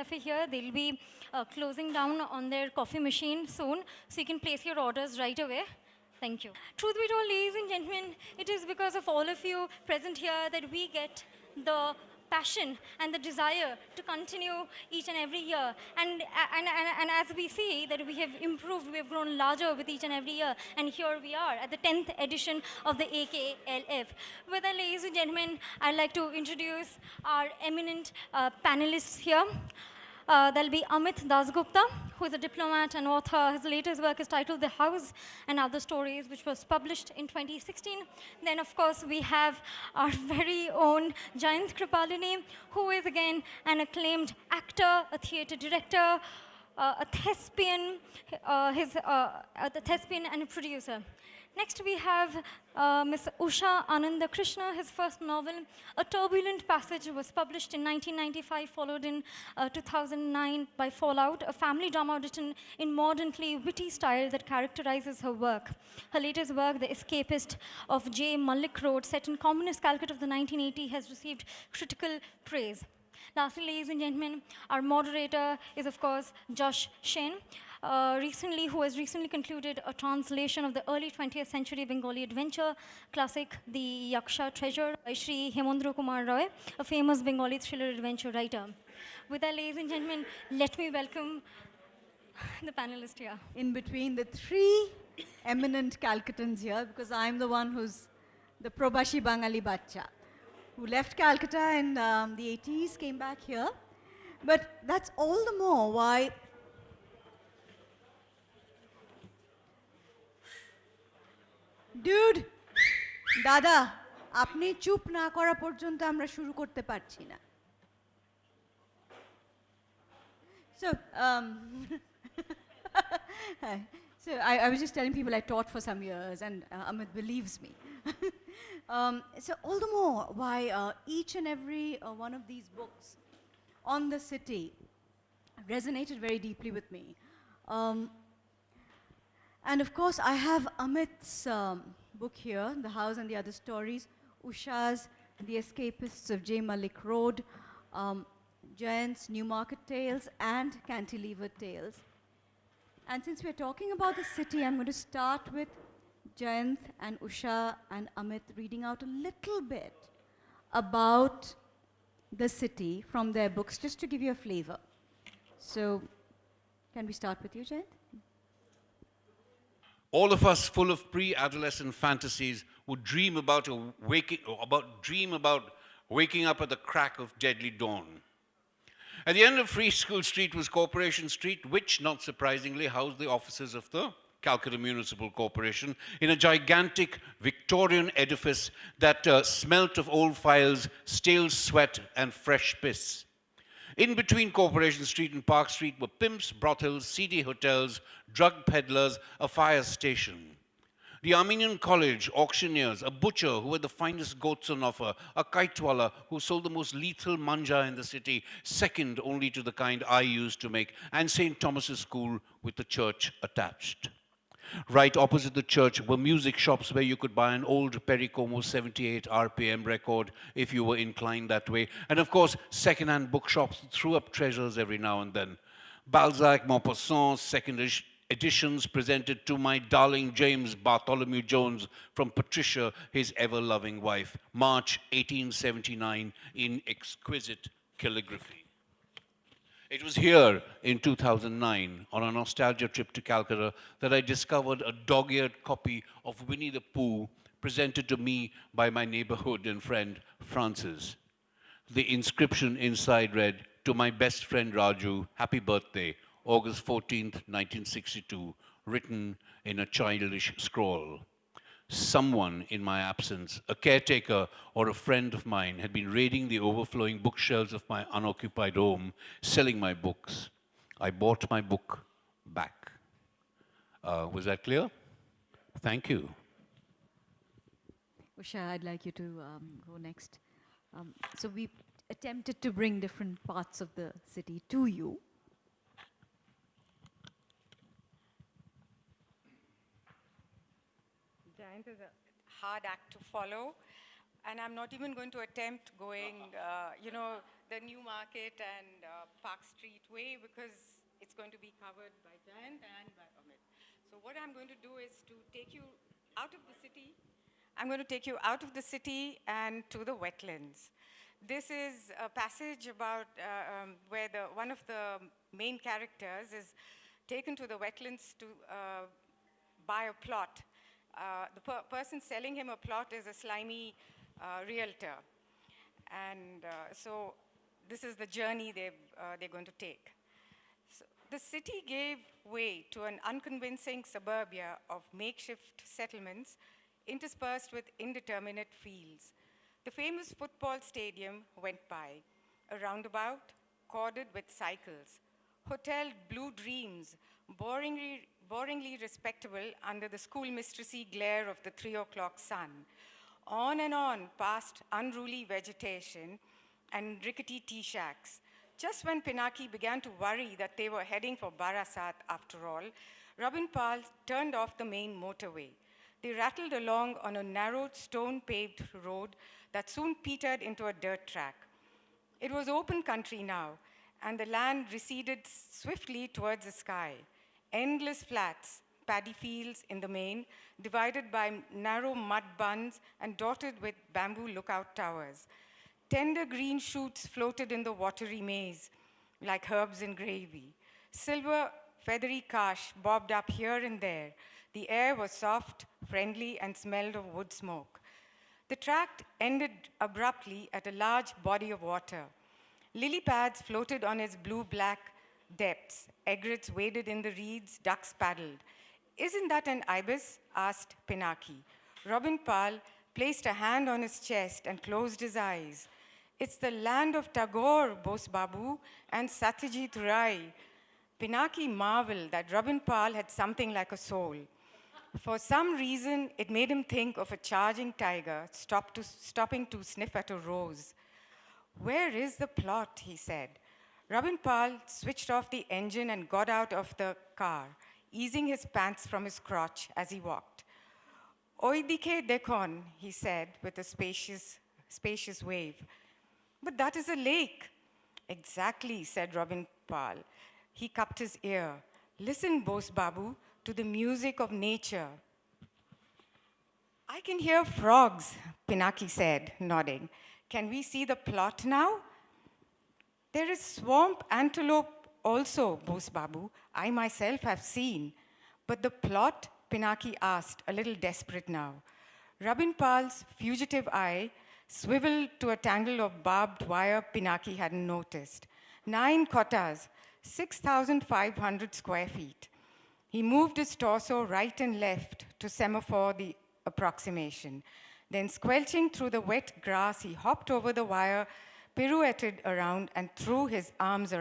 cafe here. They'll be closing down on their coffee machine soon, so you can place your orders right away. Thank you. Truth be told, ladies and gentlemen, it is because of all of you present here that we get the passion and the desire to continue each and every year. And as we see that we have improved, we have grown larger with each and every year. And here we are at the 10th edition of the AKLF. With that, ladies and gentlemen, I'd like to introduce our eminent panelists here. There'll be Amit Dasgupta, who is a diplomat and author. His latest work is titled The House and Other Stories, which was published in 2016. Then, of course, we have our very own Jayant Kripalani, who is, again, an acclaimed actor, a theatre director, a thespian, a thespian and a producer. Next, we have Ms. Usha Anandakrishna. His first novel, A Turbulent Passage, was published in 1995, followed in 2009 by Fallout, a family drama written in mordantly witty style that characterizes her work. Her latest work, The Escapist of J. Malik Road, set in communist Calcutta of the 1980s, has received critical praise. Lastly, ladies and gentlemen, our moderator is, of course, Jash Sen, who has recently concluded a translation of the early 20th century Bengali adventure classic, The Yaksha Treasure, by Shri Hemendra Kumar Roy, a famous Bengali thriller adventure writer. With that, ladies and gentlemen, let me welcome the panelists here. In between the three eminent Calcuttans here, because I'm the one who's the Probashi Bangali Bacha, who left Calcutta in the 80s, came back here. But that's all the more why Dude, দাদা, আপনি চুপ না করা পর্যন্ত আমরা শুরু করতে পারছি না। So, so I was just telling people I taught for some years, and Amit believes me. So all the more why each and every one of these books on the city resonated very deeply with me. And of course, I have Amit's book here, The House and the Other Stories, Usha's The Escapists of J. Malik Road, Jayant's Newmarket Tales, and Cantilever Tales. And since we're talking about the city, I'm going to start with Jayant and Usha and Amit reading out a little bit about the city from their books, just to give you a flavor. So, can we start with you, Jayant? All of us, full of pre-adolescent fantasies, would dream about waking up at the crack of deadly dawn. At the end of Free School Street was Corporation Street, which, not surprisingly, housed the offices of the Calcutta Municipal Corporation in a gigantic Victorian edifice that smelt of old files, stale sweat, and fresh piss. In between Corporation Street and Park Street were pimps, brothels, seedy hotels, drug peddlers, a fire station. The Armenian College, auctioneers, a butcher who had the finest goats on offer, a kitewala who sold the most lethal manja in the city, second only to the kind I used to make, and St. Thomas's School with the church attached. Right opposite the church were music shops where you could buy an old Pericomo 78 RPM record if you were inclined that way. And of course, second-hand bookshops threw up treasures every now and then. Balzac, Maupassant, second editions presented to my darling James Bartholomew Jones from Patricia, his ever-loving wife, March 1879, in exquisite calligraphy. It was here in 2009, on a nostalgia trip to Calcutta, that I discovered a dog-eared copy of Winnie the Pooh presented to me by my neighborhood and friend, Francis. The inscription inside read, "To my best friend Raju, happy birthday, August 14th, 1962, written in a childish scrawl." Someone in my absence, a caretaker or a friend of mine, had been raiding the overflowing bookshelves of my unoccupied home, selling my books. I bought my book back. Was that clear? Thank you. Usha, I'd like you to go next. So we attempted to bring different parts of the city to you. Jayant is a hard act to follow, and I'm not even going to attempt going, the New Market and Park Street way because it's going to be covered by Jayant and by Amit. So what I'm going to do is to take you out of the city. I'm going to take you out of the city and to the wetlands. This is a passage about where one of the main characters is taken to the wetlands to buy a plot. The person selling him a plot is a slimy realtor. And so this is the journey they're going to take. So the city gave way to an unconvincing suburbia of makeshift settlements interspersed with indeterminate fields. The famous football stadium went by, a roundabout corded with cycles, hotel Blue Dreams, boringly respectable under the schoolmistressy glare of the 3 o'clock sun. On and on past unruly vegetation and rickety tea shacks. Just when Pinaki began to worry that they were heading for Barasat after all, Robin Pal turned off the main motorway. They rattled along on a narrow stone-paved road that soon petered into a dirt track. It was open country now, and the land receded swiftly towards the sky. Endless flats, paddy fields in the main, divided by narrow mud buns and dotted with bamboo lookout towers. Tender green shoots floated in the watery maze like herbs in gravy. Silver, feathery kash bobbed up here and there. The air was soft, friendly, and smelled of wood smoke. The tract ended abruptly at a large body of water. Lily pads floated on its blue-black depths. Egrets waded in the reeds, ducks paddled. "Isn't that an ibis?" asked Pinaki. Robin Pal placed a hand on his chest and closed his eyes. "It's the land of Tagore, Bose Babu, and Satyajit Ray." Pinaki marveled that Robin Pal had something like a soul. For some reason, it made him think of a charging tiger stopping to sniff at a rose. "Where is the plot?" he said. Robin Pal switched off the engine and got out of the car, easing his pants from his crotch as he walked. "Oidike dekon," he said with a spacious wave. "But that is a lake." "Exactly," said Robin Pal. He cupped his ear. "Listen, Bose Babu, to the music of nature." "I can hear frogs," Pinaki said, nodding. "Can we see the plot now?" "There is swamp antelope also, Bose Babu. I myself have seen." "But the plot?" Pinaki asked, a little desperate now. Robin Pal's fugitive eye swiveled to a tangle of barbed wire Pinaki hadn't noticed. 9 kottas, 6,500 square feet. He moved his torso right and left to semaphore the approximation. Then, squelching through the wet grass, he hopped over the wire, pirouetted around, and threw his arms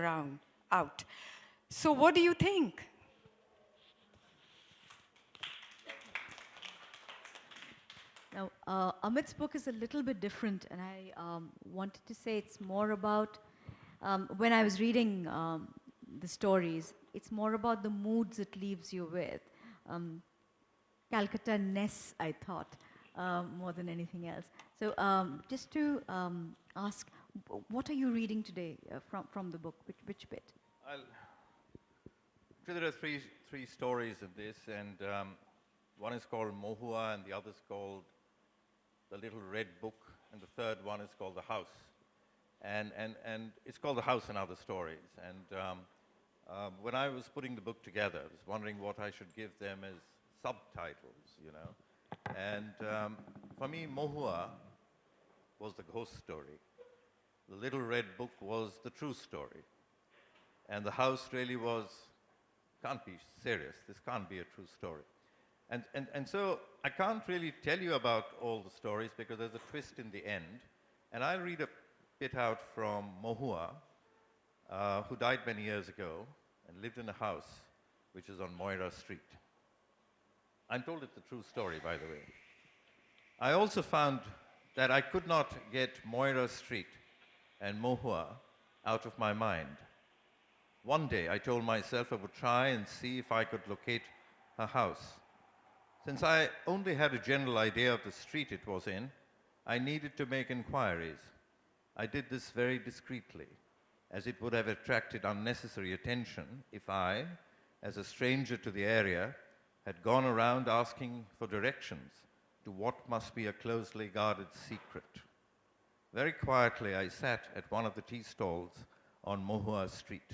out. "So what do you think?" Now, Amit's book is a little bit different, and I wanted to say it's more about, when I was reading the stories, it's more about the moods it leaves you with. Calcutta-ness, I thought, more than anything else. So just to ask, what are you reading today from the book? Which bit? There are three stories in this, and one is called Mohua, and the other is called The Little Red Book, and the third one is called The House. And it's called The House and Other Stories. And when I was putting the book together, I was wondering what I should give them as subtitles, you know. And for me, Mohua was the ghost story. The Little Red Book was the true story. And The House really was, can't be serious, this can't be a true story. And so I can't really tell you about all the stories because there's a twist in the end. And I'll read a bit out from Mohua, who died many years ago and lived in a house which is on Moira Street. I'm told it's a true story, by the way. I also found that I could not get Moira Street and Mohua out of my mind. One day I told myself I would try and see if I could locate her house. Since I only had a general idea of the street it was in, I needed to make inquiries. I did this very discreetly, as it would have attracted unnecessary attention if I, as a stranger to the area, had gone around asking for directions to what must be a closely guarded secret. Very quietly, I sat at one of the tea stalls on Mohua Street,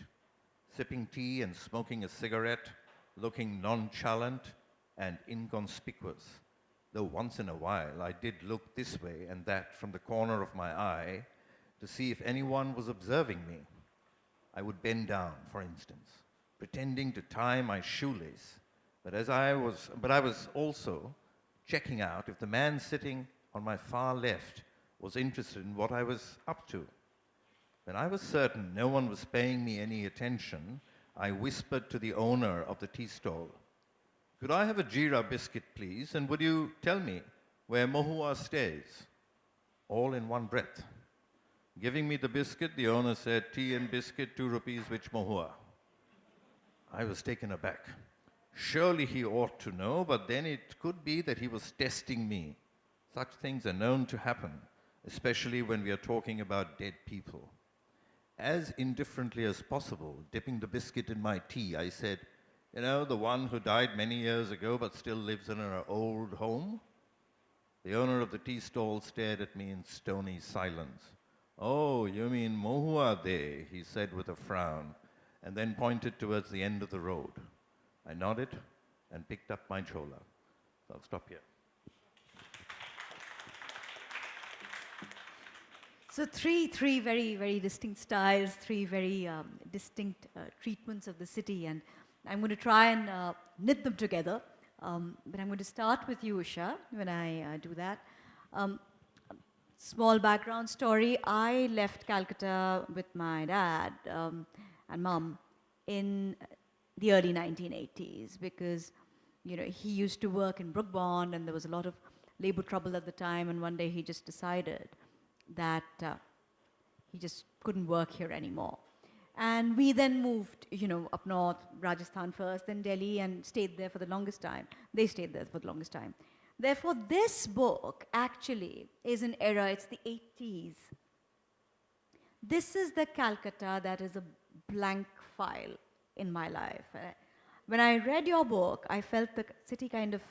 sipping tea and smoking a cigarette, looking nonchalant and inconspicuous, though once in a while I did look this way and that from the corner of my eye to see if anyone was observing me. I would bend down, for instance, pretending to tie my shoelace, but I was also checking out if the man sitting on my far left was interested in what I was up to. When I was certain no one was paying me any attention, I whispered to the owner of the tea stall, "Could I have a jeera biscuit, please, and would you tell me where Mohua stays?" All in one breath. Giving me the biscuit, the owner said, "Tea and biscuit, 2 rupees, which Mohua?" I was taken aback. Surely he ought to know, but then it could be that he was testing me. Such things are known to happen, especially when we are talking about dead people. As indifferently as possible, dipping the biscuit in my tea, I said, "You know, the one who died many years ago but still lives in her old home?" The owner of the tea stall stared at me in stony silence. "Oh, you mean Mohua De," he said with a frown, and then pointed towards the end of the road. I nodded and picked up my chola. So I'll stop here. So three very, very distinct styles, three very distinct treatments of the city, and I'm going to try and knit them together. But I'm going to start with you, Usha, when I do that. Small background story. I left Calcutta with my dad and mom in the early 1980s because, you know, he used to work in Brook Bond and there was a lot of labor trouble at the time, and one day he just decided that he just couldn't work here anymore. And we then moved, you know, up north, Rajasthan first, then Delhi, and stayed there for the longest time. They stayed there for the longest time. Therefore, this book actually is an era, it's the 80s. This is the Calcutta that is a blank file in my life. When I read your book, I felt the city kind of,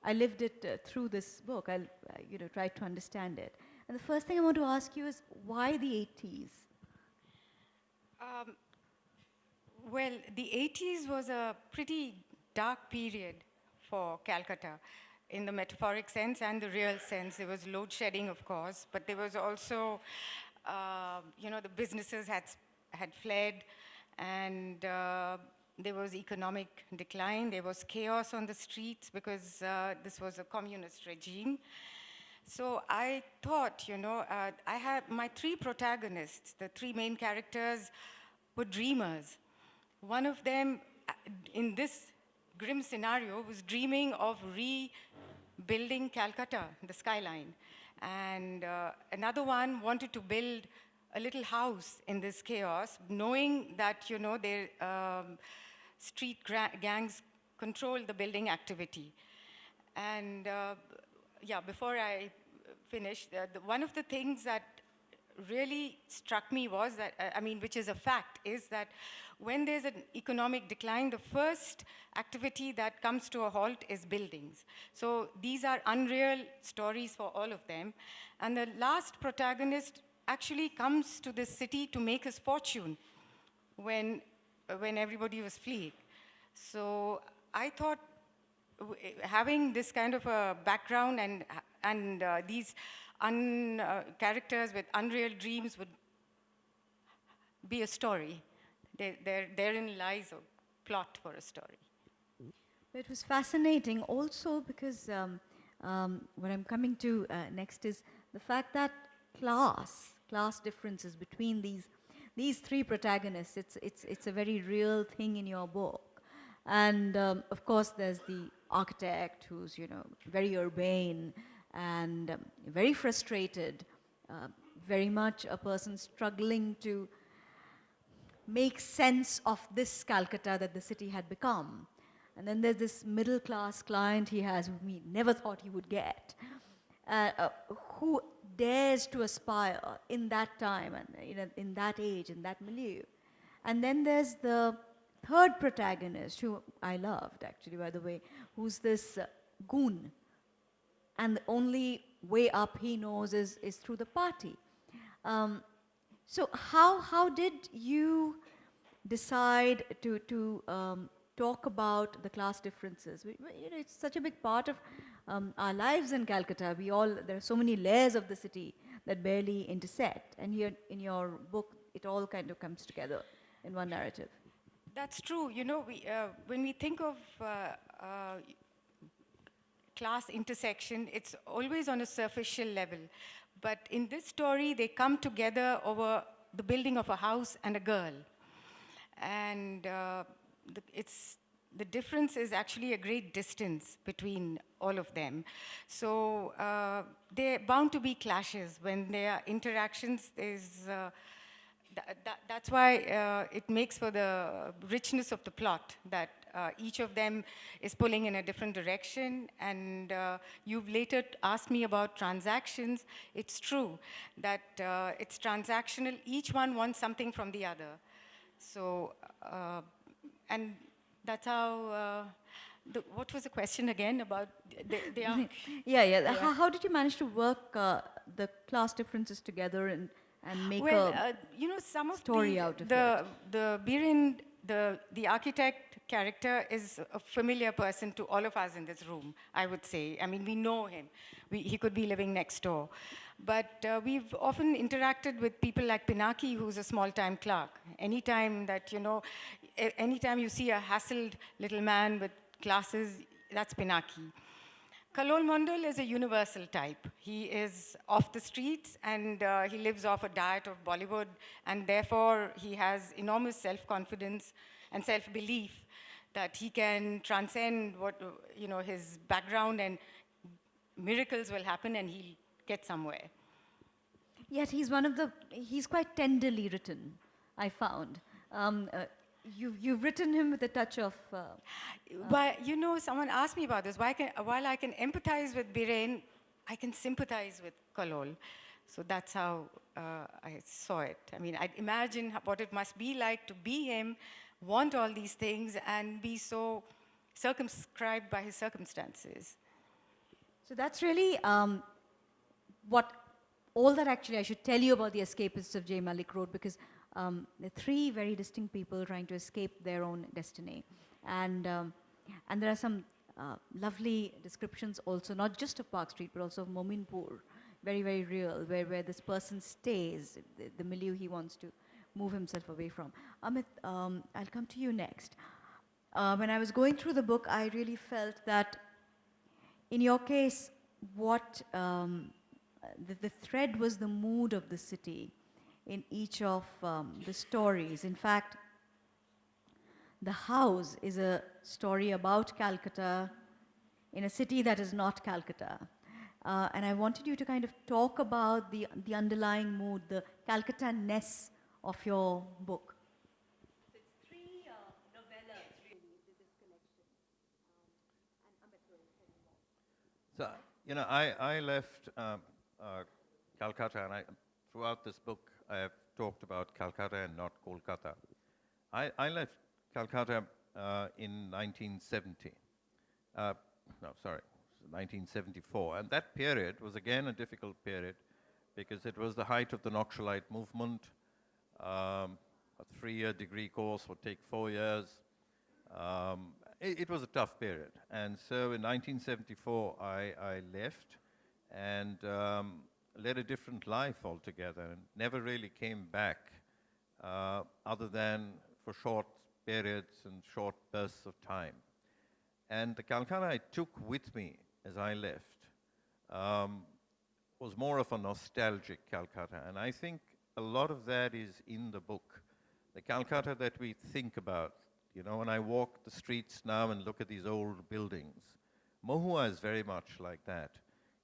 I lived it through this book. I tried to understand it. And the first thing I want to ask you is, why the 80s? Well, the 80s was a pretty dark period for Calcutta in the metaphoric sense and the real sense. There was load shedding, of course, but there was also, the businesses had fled, and there was economic decline. There was chaos on the streets because this was a communist regime. So I thought, I had my 3 protagonists, the 3 main characters were dreamers. One of them, in this grim scenario, was dreaming of rebuilding Calcutta, the skyline. And another one wanted to build a little house in this chaos, knowing that, their street gangs control the building activity. And before I finish, one of the things that really struck me was that, which is a fact, is that when there's an economic decline, the first activity that comes to a halt is buildings. So these are unreal stories for all of them. And the last protagonist actually comes to this city to make his fortune when everybody was fleeing. So I thought having this kind of a background and these characters with unreal dreams would be a story. Therein lies a plot for a story. It was fascinating also because what I'm coming to next is the fact that class differences between these 3 protagonists, it's a very real thing in your book. And of course, there's the architect who's, very urbane and very frustrated, very much a person struggling to make sense of this Calcutta that the city had become. And then there's this middle-class client he has whom he never thought he would get, who dares to aspire in that time and in that age, in that milieu. And then there's the third protagonist, who I loved actually, by the way, who's this goon. And the only way up he knows is through the party. So how did you decide to talk about the class differences? It's such a big part of our lives in Calcutta. There are so many layers of the city that barely intersect. And here in your book, it all kind of comes together in one narrative. That's true. You know, when we think of class intersection, it's always on a superficial level. But in this story, they come together over the building of a house and a girl. And the difference is actually a great distance between all of them. So they're bound to be clashes. When there are interactions, that's why it makes for the richness of the plot, that each of them is pulling in a different direction. And you've later asked me about transactions. It's true that it's transactional. Each one wants something from the other. So, and that's how, what was the question again about? They are Yeah. How did you manage to work the class differences together and make you know, some of story out of it? The Biren, the architect character is a familiar person to all of us in this room, I would say. I mean, we know him. He could be living next door. But we've often interacted with people like Pinaki, who's a small-time clerk. Anytime you see a hassled little man with glasses, that's Pinaki. Kalol Mondal is a universal type. He is off the streets, and he lives off a diet of Bollywood, and therefore he has enormous self-confidence and self-belief that he can transcend his background, and miracles will happen and he'll get somewhere. Yet he's quite tenderly written, I found. You've written him with a touch of... But someone asked me about this. While I can empathize with Biren, I can sympathize with Kalol. So that's how I saw it. I mean, I'd imagine what it must be like to be him, want all these things, and be so circumscribed by his circumstances. So that's really all that actually I should tell you about the escapists of J. Malik Road, because there are three very distinct people trying to escape their own destiny. And there are some lovely descriptions also, not just of Park Street, but also of Mominpur, very, very real, where this person stays, the milieu he wants to move himself away from. Amit, I'll come to you next. When I was going through the book, I really felt that in your case, the thread was the mood of the city in each of the stories. In fact, The House is a story about Calcutta in a city that is not Calcutta. And I wanted you to kind of talk about the underlying mood, the Calcutta-ness of your book. So it's three novellas, really, this collection. And Amit will tell you more. So, I left Calcutta, and throughout this book, I have talked about Calcutta and not Kolkata. I left Calcutta in 1970. 1974. And that period was again a difficult period because it was the height of the Naxalite movement. A 3-year degree course would take 4 years. It was a tough period. And so in 1974, I left and led a different life altogether and never really came back other than for short periods and short bursts of time. And the Calcutta I took with me as I left was more of a nostalgic Calcutta. And I think a lot of that is in the book. The Calcutta that we think about, when I walk the streets now and look at these old buildings, Mohua is very much like that.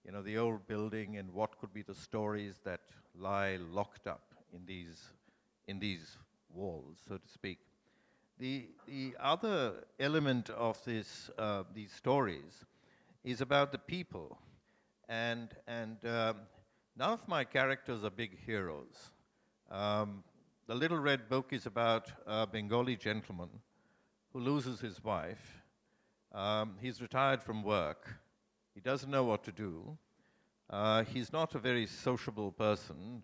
The old building and what could be the stories that lie locked up in these walls, so to speak. The other element of these stories is about the people, and none of my characters are big heroes. The Little Red Book is about a Bengali gentleman who loses his wife. He's retired from work. He doesn't know what to do. He's not a very sociable person,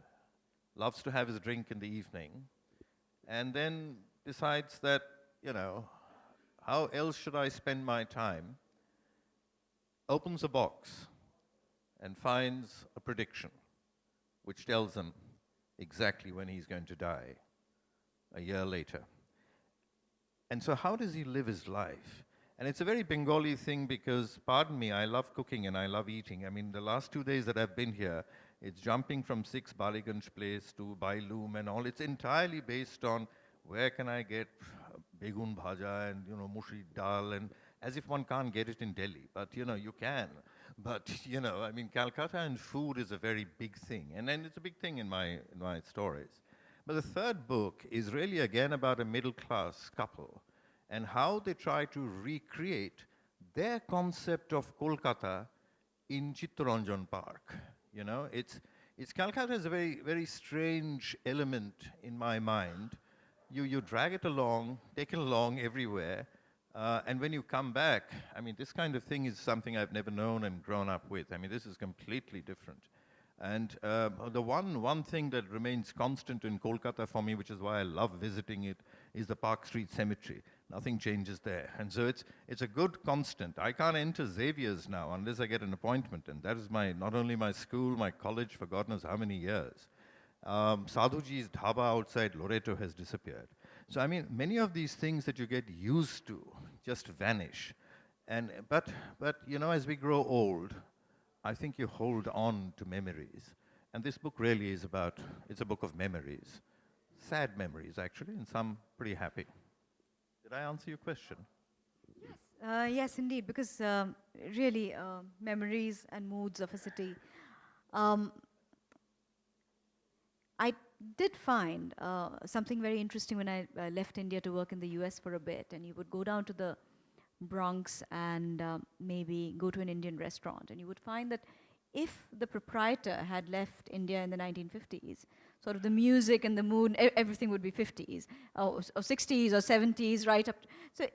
loves to have his drink in the evening, and then decides that, you know, how else should I spend my time? Opens a box and finds a prediction which tells him exactly when he's going to die, a year later. And so how does he live his life? And it's a very Bengali thing because, pardon me, I love cooking and I love eating. I mean, the last 2 days that I've been here, it's jumping from 6 Baliganj Place to Bailoom and all. It's entirely based on where can I get begun bhaja and, you know, mushi dal, and as if one can't get it in Delhi. But, you know, you can. But, you know, I mean, Calcutta and food is a very big thing. And then it's a big thing in my stories. But the third book is really, again, about a middle-class couple and how they try to recreate their concept of Kolkata in Chittaranjan Park. You know, it's Calcutta is a very, very strange element in my mind. You drag it along, take it along everywhere, and when you come back, I mean, this kind of thing is something I've never known and grown up with. I mean, this is completely different. And the one thing that remains constant in Kolkata for me, which is why I love visiting it, is the Park Street Cemetery. Nothing changes there. And so it's a good constant. I can't enter Xavier's now unless I get an appointment. And that is not only my school, my college for God knows how many years. Sadhuji's dhaba outside Loreto has disappeared. So I mean, many of these things that you get used to just vanish. But you know, as we grow old, I think you hold on to memories. And this book really is it's a book of memories. Sad memories, actually, and some pretty happy. Did I answer your question? Yes, indeed, because really, memories and moods of a city. I did find something very interesting when I left India to work in the US for a bit, and you would go down to the Bronx and maybe go to an Indian restaurant, and you would find that if the proprietor had left India in the 1950s, sort of the music and the mood, everything would be 50s, or 60s, or 70s, right up. So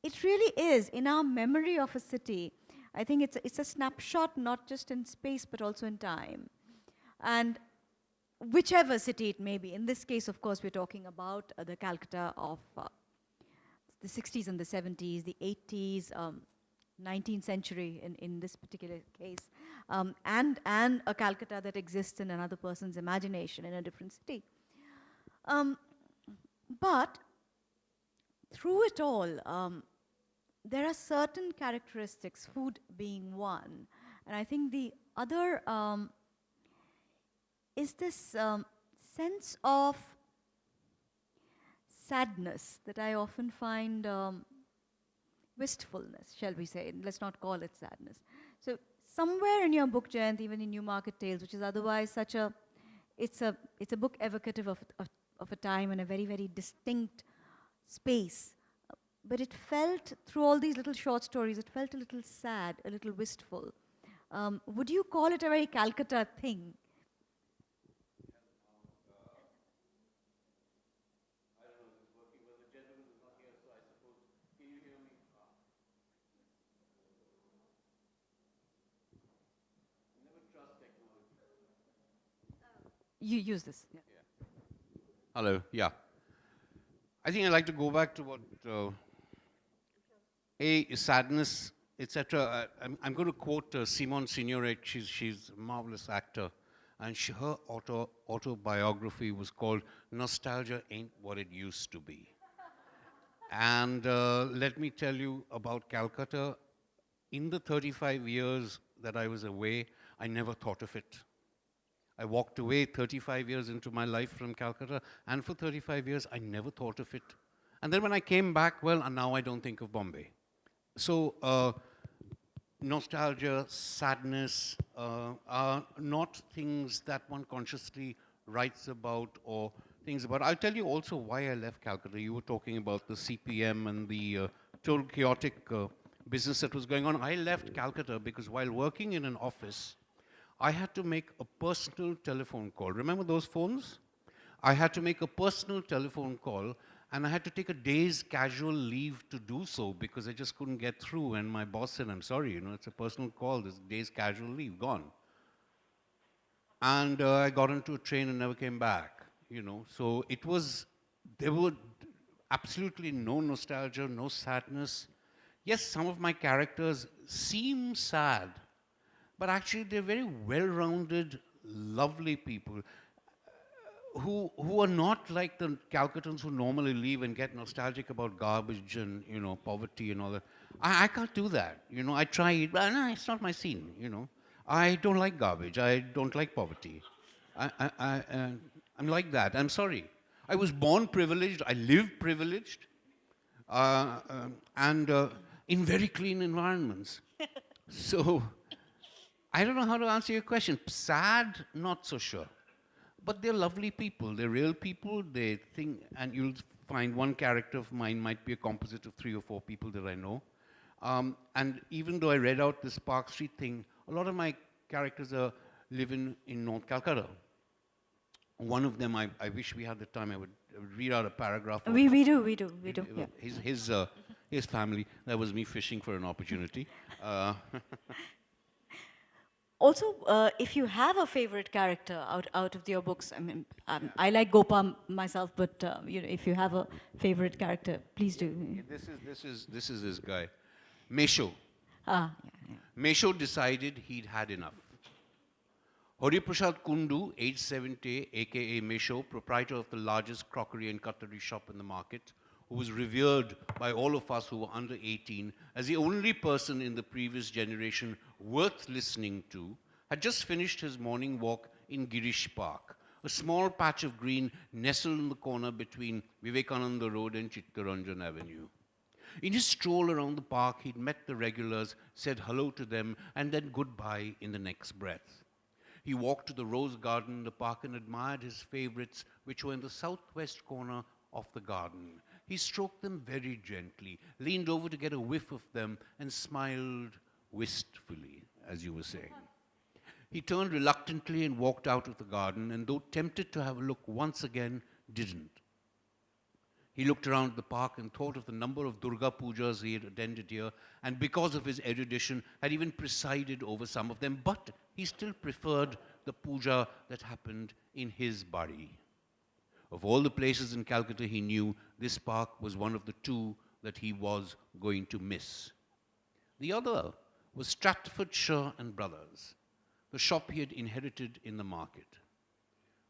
it really is, in our memory of a city, I think it's a snapshot, not just in space, but also in time. And whichever city it may be, in this case, of course, we're talking about the Calcutta of the 60s and the 70s, the 80s, 19th century in this particular case, and a Calcutta that exists in another person's imagination in a different city. But through it all, there are certain characteristics, food being one, and I think the other is this sense of sadness that I often find wistfulness, shall we say. Let's not call it sadness. So somewhere in your book, Jayant, even in Newmarket Tales, which is otherwise such a, it's a book evocative of a time and a very, very distinct space. But it felt, through all these little short stories, it felt a little sad, a little wistful. Would you call it a very Calcutta thing? You use this. Yeah. Hello, yeah. I think I'd like to go back to what, sadness, etc. I'm going to quote Simone Signoret. She's a marvelous actor. And her autobiography was called Nostalgia Ain't What It Used to Be. And let me tell you about Calcutta. In the 35 years that I was away, I never thought of it. I walked away 35 years into my life from Calcutta, and for 35 years, I never thought of it. And then when I came back, well, now I don't think of Bombay. So nostalgia, sadness are not things that one consciously writes about or thinks about. I'll tell you also why I left Calcutta. You were talking about the CPM and the total chaotic business that was going on. I left Calcutta because while working in an office, I had to make a personal telephone call. Remember those phones? I had to make a personal telephone call, and I had to take a day's casual leave to do so because I just couldn't get through. And my boss said, I'm sorry, it's a personal call. This day's casual leave, gone. And I got into a train and never came back. So there were absolutely no nostalgia, no sadness. Yes, some of my characters seem sad, but actually they're very well-rounded, lovely people who are not like the Calcuttans who normally leave and get nostalgic about garbage and poverty and all that. I can't do that. I tried, but no, it's not my scene. I don't like garbage. I don't like poverty. I'm like that. I'm sorry. I was born privileged. I live privileged, and in very clean environments. So I don't know how to answer your question. Sad, not so sure. But they're lovely people. They're real people. They think, and you'll find one character of mine might be a composite of 3 or 4 people that I know. And even though I read out this Park Street thing, a lot of my characters are living in North Calcutta. One of them, I wish we had the time, I would read out a paragraph. We do. Yeah. His family. That was me fishing for an opportunity. Also, if you have a favorite character out of your books, I mean, I like Gopa myself, but if you have a favorite character, please do. This is this guy, Mesho. Yeah. Mesho decided he'd had enough. Hari Prasad Kundu, age 70, aka Mesho, proprietor of the largest crockery and cutlery shop in the market, who was revered by all of us who were under 18 as the only person in the previous generation worth listening to, had just finished his morning walk in Girish Park, a small patch of green nestled in the corner between Vivekananda Road and Chittaranjan Avenue. In his stroll around the park, he'd met the regulars, said hello to them, and then goodbye in the next breath. He walked to the rose garden in the park and admired his favorites, which were in the southwest corner of the garden. He stroked them very gently, leaned over to get a whiff of them, and smiled wistfully, as you were saying. He turned reluctantly and walked out of the garden, and though tempted to have a look once again, didn't. He looked around the park and thought of the number of Durga Pujas he had attended here, and because of his erudition, had even presided over some of them, but he still preferred the puja that happened in his bari. Of all the places in Calcutta he knew, this park was one of the 2 that he was going to miss. The other was Stratfordshire and Brothers, the shop he had inherited in the market.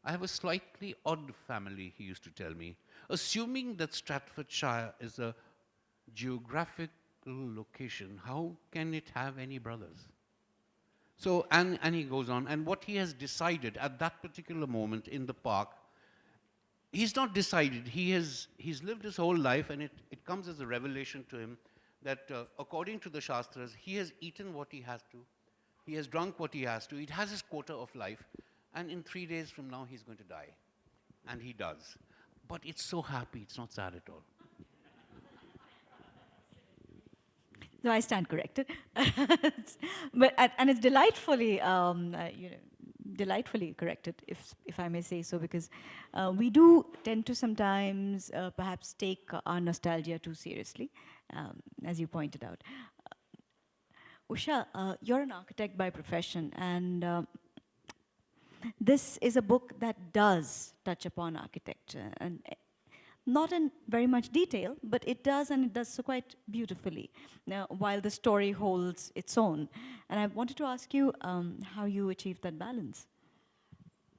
I have a slightly odd family, he used to tell me, assuming that Stratfordshire is a geographical location. How can it have any brothers? So, and he goes on, and what he has decided at that particular moment in the park, he's not decided, he's lived his whole life, and it comes as a revelation to him that according to the Shastras, he has eaten what he has to, he has drunk what he has to, it has his quota of life, and in 3 days from now he's going to die. And he does. But it's so happy, it's not sad at all. No, I stand corrected. And it's delightfully, delightfully corrected, if I may say so, because we do tend to sometimes perhaps take our nostalgia too seriously, as you pointed out. Usha, you're an architect by profession, and this is a book that does touch upon architecture, and not in very much detail, but it does, and it does so quite beautifully, while the story holds its own. And I wanted to ask you how you achieved that balance.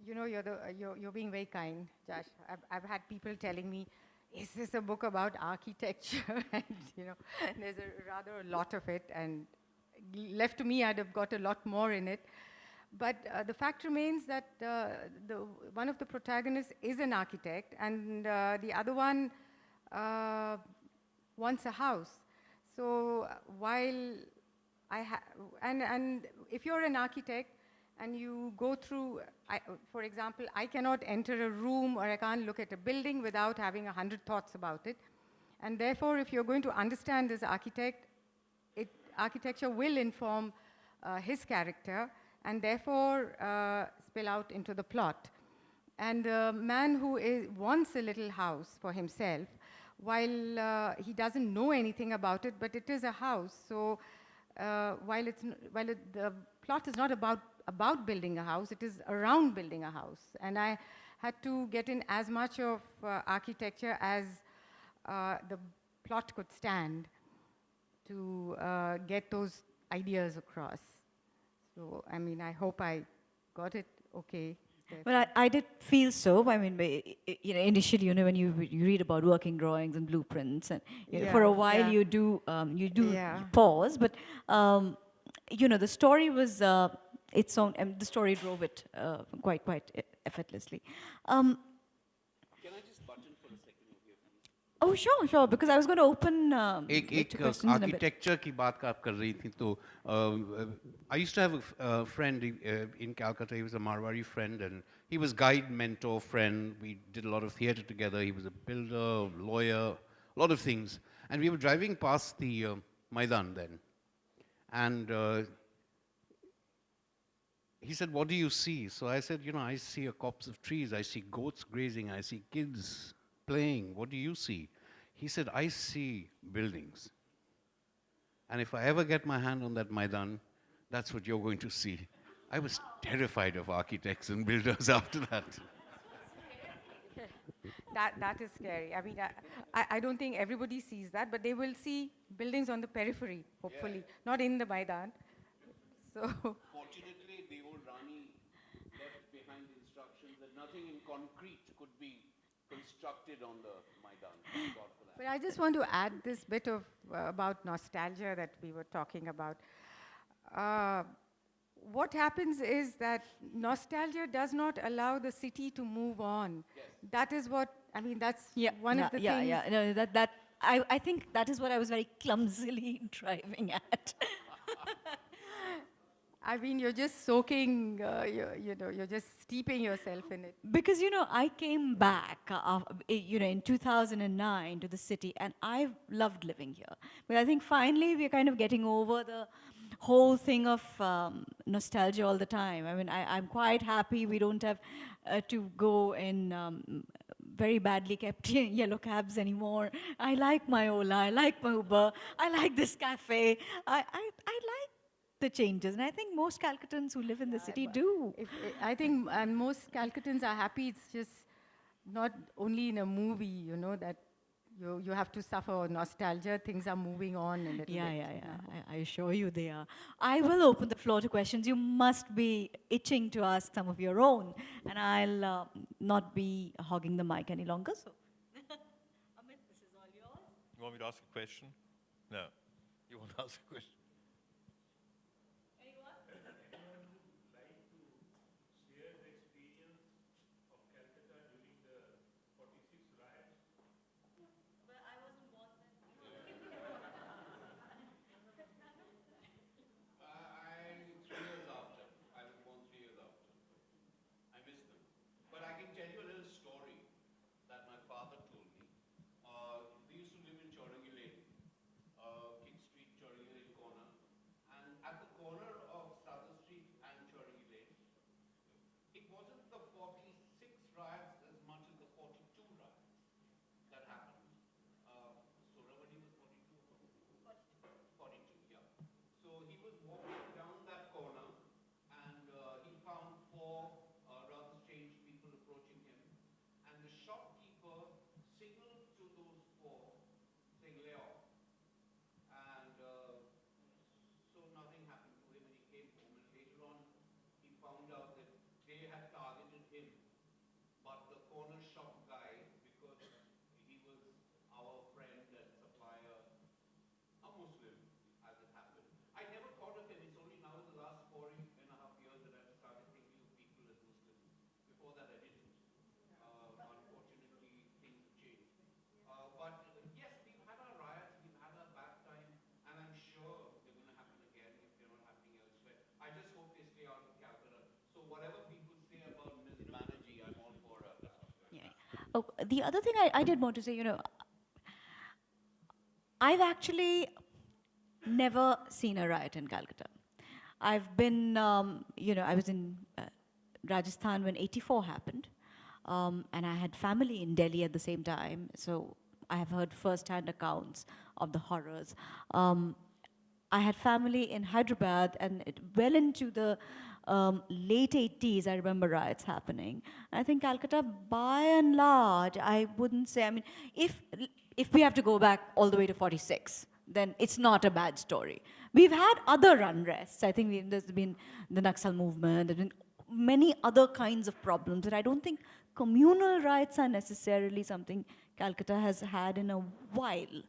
You know, you're being very kind, Jash. I've had people telling me, is this a book about architecture? And, there's rather a lot of it, and left to me, I'd have got a lot more in it. But the fact remains that one of the protagonists is an architect, and the other one wants a house. So while and if you're an architect and you go through, for example, I cannot enter a room or I can't look at a building without having 100 thoughts about it. And therefore, if you're going to understand this architect, architecture will inform his character. and therefore spill out into the plot. And a man who wants a little house for himself, while he doesn't know anything about it, but it is a house. So the plot is not about building a house, it is around building a house. And I had to get in as much of architecture as the plot could stand to get those ideas across. So, I mean, I hope I got it okay. Well, I did feel so. I mean, initially, when you read about working drawings and blueprints, and for a while you do pause. But the story was its own. The story drove it quite effortlessly. Oh, sure. Because I was going to open एक to questions in a bit. architecture की बात आप कर रही थी तो I used to have a friend in Calcutta. He was a Marwari friend, and he was guide, mentor, friend. We did a lot of theatre together. He was a builder, lawyer, a lot of things. And we were driving past the Maidan then, and he said, "What do you see?" So I said, "I see a copse of trees. I see goats grazing. I see kids playing. What do you see?" He said, "I see buildings. And if I ever get my hand on that Maidan, that's what you're going to see." I was terrified of architects and builders after that. That is scary. I mean, I don't think everybody sees that, but they will see buildings on the periphery, hopefully, not in the Maidan. So. Fortunately, the old Rani left behind instructions that nothing in concrete could be constructed on the Maidan. Thank God for that. But I just want to add this bit of about nostalgia that we were talking about. What happens is that nostalgia does not allow the city to move on. Yes. That is what, I mean, that's one of the things. Yeah. No, I think that is what I was very clumsily driving at. I mean, you're just soaking, you're just steeping yourself in it. Because, I came back, in 2009 to the city, and I've loved living here. But I think finally we're kind of getting over the whole thing of nostalgia all the time. I mean, I'm quite happy we don't have to go in very badly kept yellow cabs anymore. I like my Ola, I like my Uber, I like this cafe. I like the changes, and I think most Calcuttans who live in the city do. I think most Calcuttans are happy. It's just not only in a movie, that you have to suffer nostalgia. Things are moving on a little bit. Yeah. I assure you they are. I will open the floor to questions. You must be itching to ask some of your own, and I'll not be hogging the mic any longer. So, Amit, this is all yours. You want me to ask a question? No. You want to ask a question? Oh, the other thing I did want to say, I've actually never seen a riot in Calcutta. I've been, I was in Rajasthan when 84 happened, and I had family in Delhi at the same time, so I have heard first-hand accounts of the horrors. I had family in Hyderabad, and well into the late 80s, I remember riots happening. I think Calcutta, by and large, I wouldn't say, I mean, if we have to go back all the way to 46, then it's not a bad story. We've had other unrests. I think there's been the Naxal movement, there's been many other kinds of problems, but I don't think communal riots are necessarily something Calcutta has had in a while.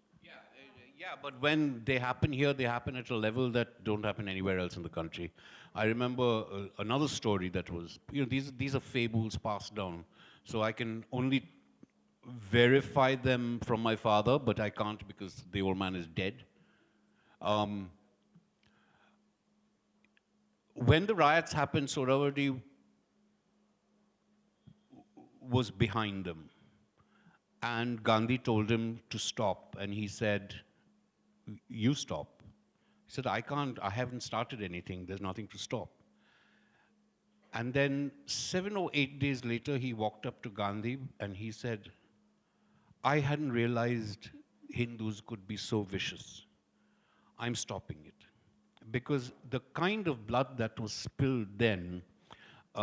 Yeah, but when they happen here, they happen at a level that don't happen anywhere else in the country. I remember another story that was, these are fables passed down. So I can only verify them from my father, but I can't because the old man is dead. When the riots happened, Sohrawardy was behind them. And Gandhi told him to stop, and he said, you stop. He said, I can't, I haven't started anything, there's nothing to stop. And then 7 or 8 days later, he walked up to Gandhi and he said, I hadn't realized Hindus could be so vicious. I'm stopping it. Because the kind of blood that was spilled then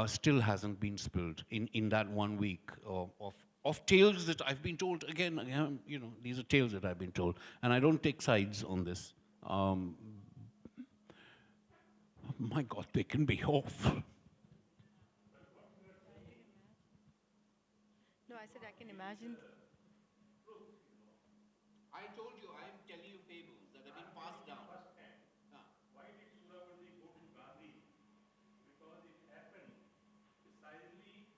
still hasn't been spilled in that 1 week of tales that I've been told. Again, these are tales that I've been told. And I don't take sides on this. My God, they can be awful. No, I said I can imagine. I told you, I am telling you fables that have been passed down. Why did Suravardi go to Gandhi? Because it happened precisely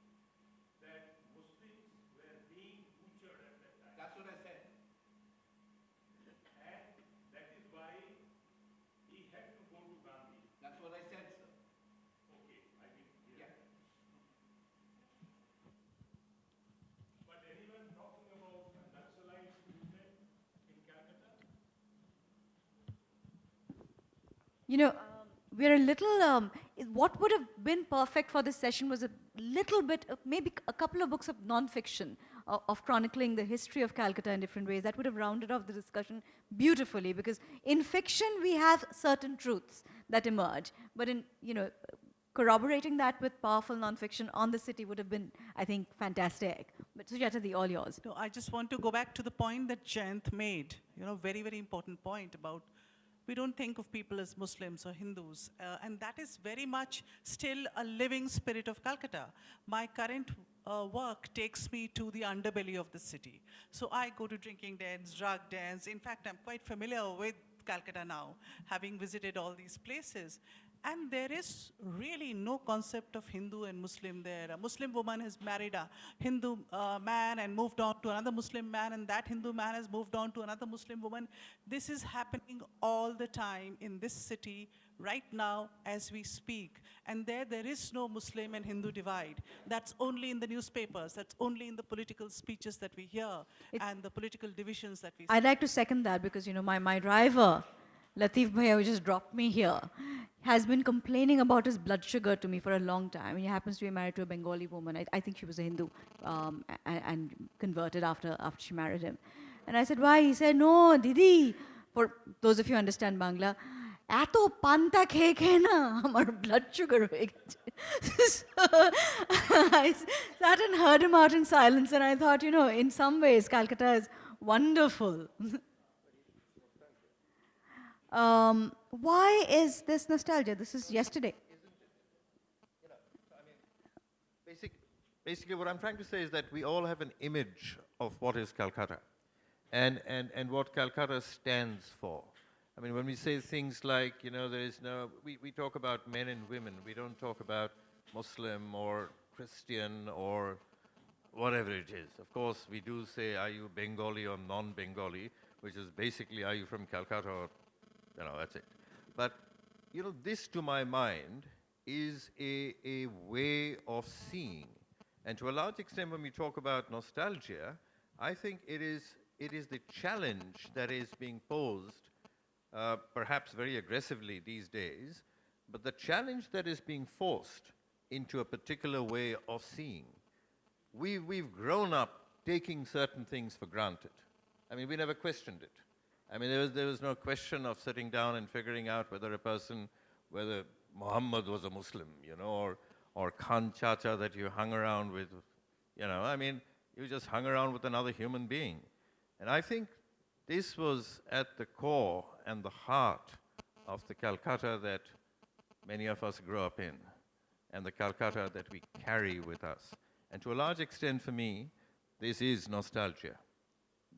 that Muslims were being butchered at that time. That's what I said. And that is why he had to go to Gandhi. That's what I said, sir. Okay, I didn't hear that. But anyone talking about a Naxalite movement in Calcutta? We're a little, what would have been perfect for this session was a little bit, maybe a couple of books of non-fiction of chronicling the history of Calcutta in different ways. That would have rounded off the discussion beautifully, because in fiction we have certain truths that emerge, but in, corroborating that with powerful non-fiction on the city would have been, I think, fantastic. But Sujata, all yours. No, I just want to go back to the point that Jayant made, very, very important point about we don't think of people as Muslims or Hindus, and that is very much still a living spirit of Calcutta. My current work takes me to the underbelly of the city. So I go to drinking dens, drug dens. In fact, I'm quite familiar with Calcutta now, having visited all these places. And there is really no concept of Hindu and Muslim there. A Muslim woman has married a Hindu man and moved on to another Muslim man, and that Hindu man has moved on to another Muslim woman. This is happening all the time in this city right now as we speak. And there is no Muslim and Hindu divide. That's only in the newspapers. That's only in the political speeches that we hear and the political divisions that we see. I'd like to second that because, my driver, Latif Bhaiya, who just dropped me here, has been complaining about his blood sugar to me for a long time. He happens to be married to a Bengali woman. I think she was a Hindu and converted after she married him. And I said, why? He said, no, Didi, for those of you who understand Bangla, এত পান্তা খেয়ে খেয়ে না আমার blood sugar হয়ে গেছে. I sat and heard him out in silence, and I thought, in some ways, Calcutta is wonderful. Why is this nostalgia? This is yesterday. Basically, what I'm trying to say is that we all have an image of what is Calcutta and what Calcutta stands for. I mean, when we say things like, there is no, we talk about men and women. We don't talk about Muslim or Christian or whatever it is. Of course, we do say, are you Bengali or non-Bengali, which is basically, are you from Calcutta or, that's it. But, this to my mind is a way of seeing. And to a large extent, when we talk about nostalgia, I think it is the challenge that is being posed perhaps very aggressively these days, But the challenge that is being forced into a particular way of seeing, we've grown up taking certain things for granted. I mean, we never questioned it. I mean, there was no question of sitting down and figuring out whether Muhammad was a Muslim, you know, or Khan Chacha that you hung around with, you know. I mean, you just hung around with another human being. And I think this was at the core and the heart of the Calcutta that many of us grew up in, and the Calcutta that we carry with us. And to a large extent for me, this is nostalgia.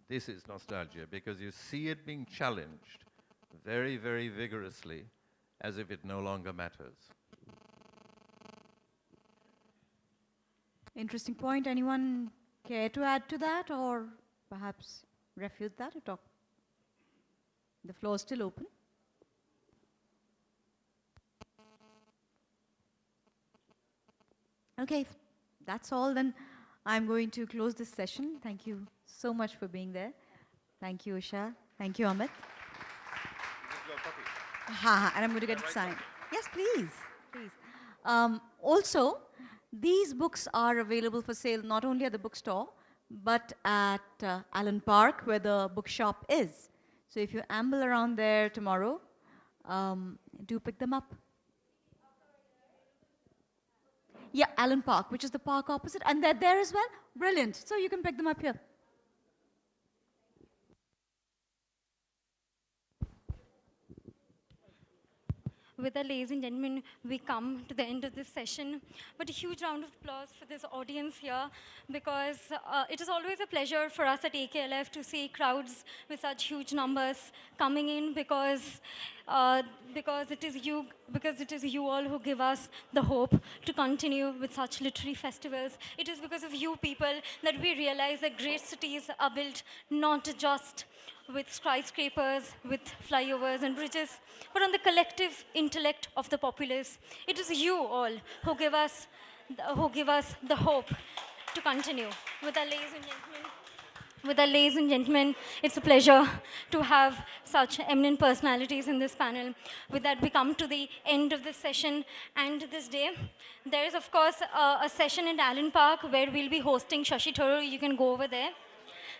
This is nostalgia because you see it being challenged very, very vigorously as if it no longer matters. Interesting point. Anyone care to add to that or perhaps refute that or talk? The floor is still open. Okay, if that's all, then I'm going to close this session. Thank you so much for being there. Thank you, Usha. Thank you, Amit. And I'm going to get it signed. Yes, please. Please. Also, these books are available for sale not only at the bookstore, but at Allen Park, where the bookshop is. So if you amble around there tomorrow, do pick them up. Yeah, Allen Park, which is the park opposite. And they're there as well? Brilliant. So you can pick them up here. With that, ladies and gentlemen, we come to the end of this session. But a huge round of applause for this audience here, because it is always a pleasure for us at AKLF to see crowds with such huge numbers coming in, because it is you all who give us the hope to continue with such literary festivals. It is because of you people that we realize that great cities are built not just with skyscrapers, with flyovers and bridges, but on the collective intellect of the populace. It is you all who give us the hope to continue. With our ladies and gentlemen, it's a pleasure to have such eminent personalities in this panel. With that, we come to the end of this session and this day. There is, of course, a session in Allen Park where we'll be hosting Shashi Tharoor. You can go over there.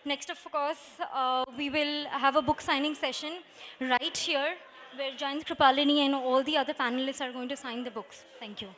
Next, of course, we will have a book signing session right here, where Jayant Kripalani and all the other panelists are going to sign the books. Thank you.